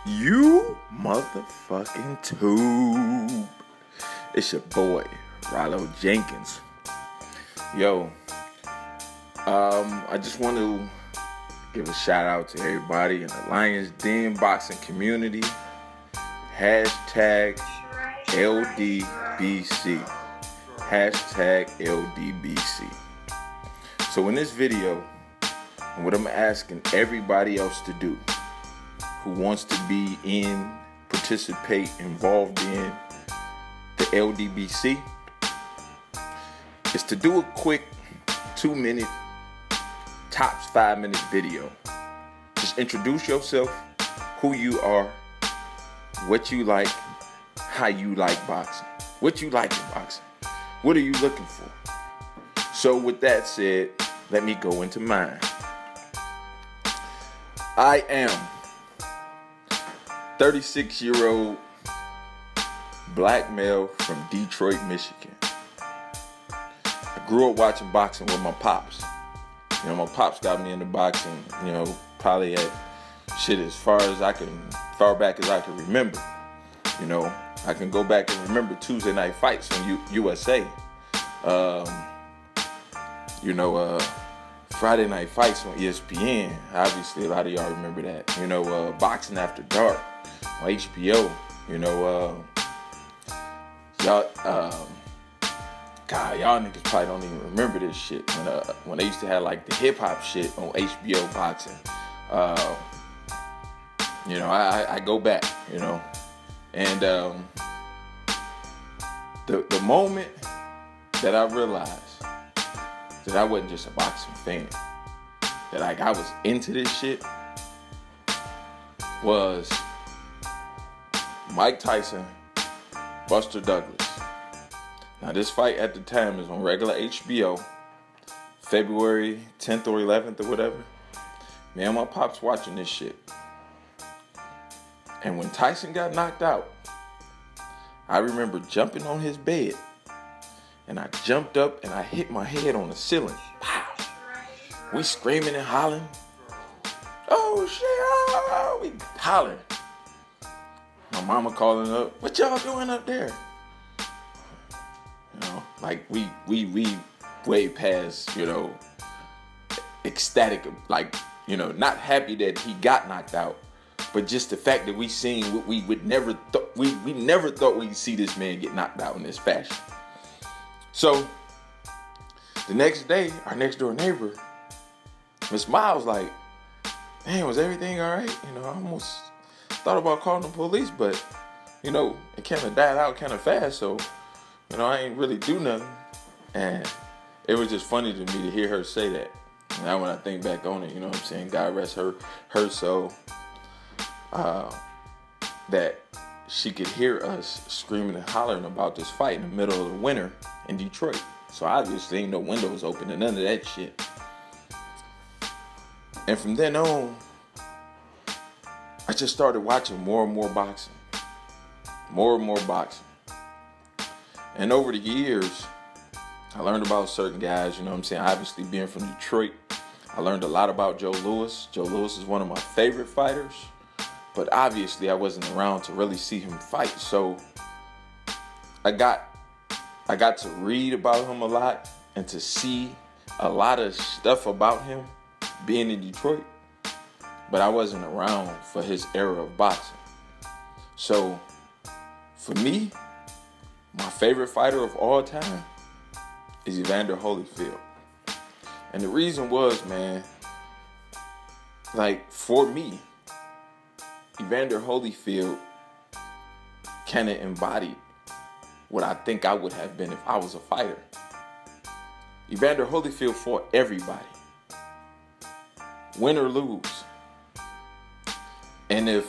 You motherfucking tube. It's your boy, Rollo Jenkins. Yo, I just want to give a shout out to everybody in the Lions Den boxing community. Hashtag LDBC. Hashtag LDBC. So in this video, what I'm asking everybody else to do who wants to be participate, involved in the LDBC is to do a quick 2-minute, tops 5-minute video. Just introduce yourself, who you are, what you like, how you like boxing, what you like in boxing, what are you looking for. So with that said, let me go into mine. I am 36-year-old black male from Detroit, Michigan. I grew up watching boxing with my pops. You know, my pops got me into boxing, probably at as far back as I can remember. You know, I can go back and remember Tuesday night fights on USA. Friday night fights on ESPN. Obviously, a lot of y'all remember that. Boxing After Dark on HBO. Y'all niggas probably don't even remember this shit. When they used to have like the hip hop shit on HBO boxing. I go back, and the moment that I realized that I wasn't just a boxing fan, that I was into this shit, was Mike Tyson, Buster Douglas. Now this fight at the time is on regular HBO, February 10th or 11th or whatever. Man, my pops watching this shit. And when Tyson got knocked out, I remember jumping on his bed. And I jumped up and I hit my head on the ceiling. Pow! We screaming and hollering. Oh shit! Oh, we hollering. My mama calling up. What y'all doing up there? We way past, ecstatic, not happy that he got knocked out, but just the fact that we seen what we would never thought we never thought we'd see this man get knocked out in this fashion. So the next day, our next door neighbor, Miss Miles, like, man, was everything all right? I almost thought about calling the police, but it kind of died out kind of fast. So, I ain't really do nothing. And it was just funny to me to hear her say that. Now when I think back on it, God rest her soul, that she could hear us screaming and hollering about this fight in the middle of the winter in Detroit. So obviously ain't no windows open and none of that shit. And from then on, I just started watching more and more boxing. More and more boxing. And over the years, I learned about certain guys, obviously being from Detroit, I learned a lot about Joe Louis. Joe Louis is one of my favorite fighters, but obviously I wasn't around to really see him fight. So I got to read about him a lot and to see a lot of stuff about him being in Detroit, but I wasn't around for his era of boxing. So for me, my favorite fighter of all time is Evander Holyfield. And the reason was, man, for me, Evander Holyfield kind of embodied what I think I would have been if I was a fighter. Evander Holyfield fought everybody, win or lose. And if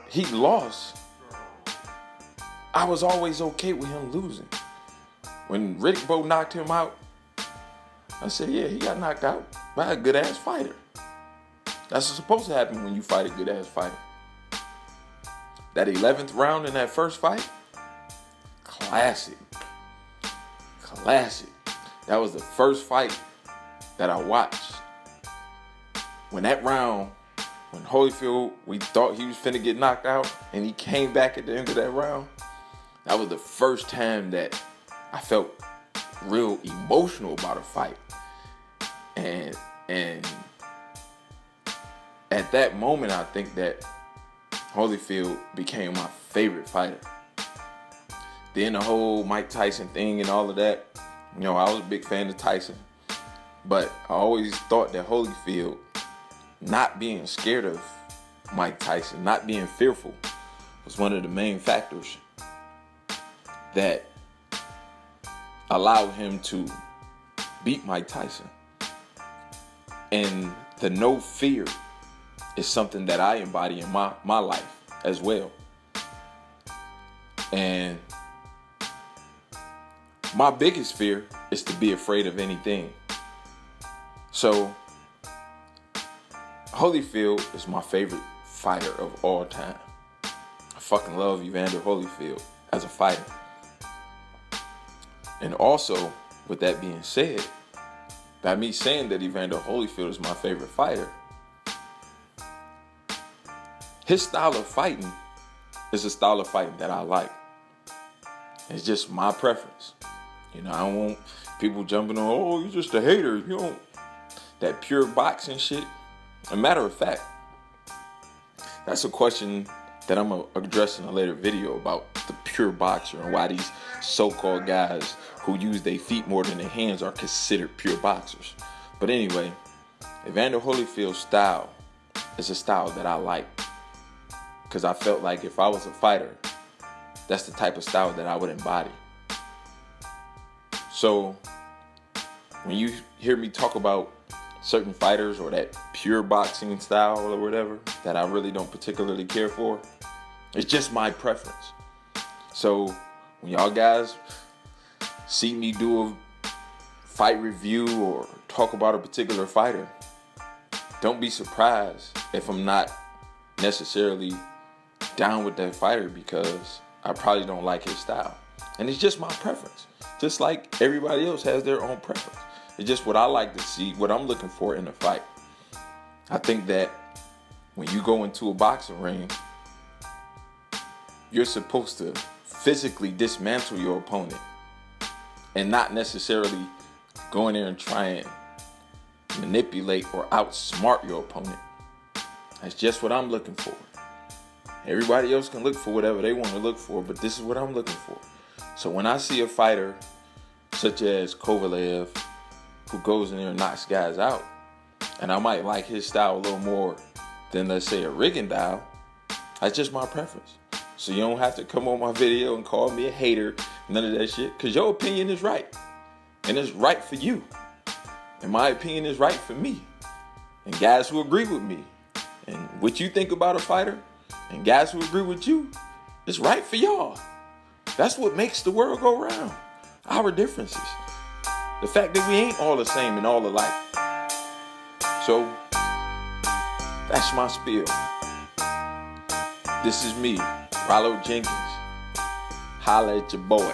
he lost, I was always okay with him losing. When Riddick Bowe knocked him out, I said, yeah, he got knocked out by a good-ass fighter. That's what's supposed to happen when you fight a good-ass fighter. That 11th round in that first fight, classic. That was the first fight that I watched. When that round when Holyfield, we thought he was finna get knocked out, and he came back at the end of that round, that was the first time that I felt real emotional about a fight. And at that moment, I think that Holyfield became my favorite fighter. Then the whole Mike Tyson thing and all of that, you know, I was a big fan of Tyson. But I always thought that Holyfield, not being scared of Mike Tyson, not being fearful, was one of the main factors that allowed him to beat Mike Tyson. And the no fear is something that I embody in my life as well. And my biggest fear is to be afraid of anything. So Holyfield is my favorite fighter of all time. I fucking love Evander Holyfield as a fighter. And also, with that being said, by me saying that Evander Holyfield is my favorite fighter, his style of fighting is a style of fighting that I like. It's just my preference. You know, I don't want people jumping on, oh, you're just a hater. You don't, that pure boxing shit. A matter of fact, that's a question that I'm going to address in a later video about the pure boxer and why these so-called guys who use their feet more than their hands are considered pure boxers. But anyway, Evander Holyfield's style is a style that I like, because I felt like if I was a fighter, that's the type of style that I would embody. So when you hear me talk about certain fighters or that pure boxing style or whatever that I really don't particularly care for, it's just my preference. So when y'all guys see me do a fight review or talk about a particular fighter, don't be surprised if I'm not necessarily down with that fighter, because I probably don't like his style. And it's just my preference. Just like everybody else has their own preference. It's just what I like to see, what I'm looking for in a fight. I think that when you go into a boxing ring, you're supposed to physically dismantle your opponent and not necessarily go in there and try and manipulate or outsmart your opponent. That's just what I'm looking for. Everybody else can look for whatever they want to look for, but this is what I'm looking for. So when I see a fighter such as Kovalev, who goes in there and knocks guys out, and I might like his style a little more than, let's say, a Rigondeaux, that's just my preference. So you don't have to come on my video and call me a hater, none of that shit, because your opinion is right. And it's right for you. And my opinion is right for me. And guys who agree with me, and what you think about a fighter, and guys who agree with you, it's right for y'all. That's what makes the world go round. Our differences. The fact that we ain't all the same and all alike. So, that's my spiel. This is me, Rollo Jenkins. Holla at your boy.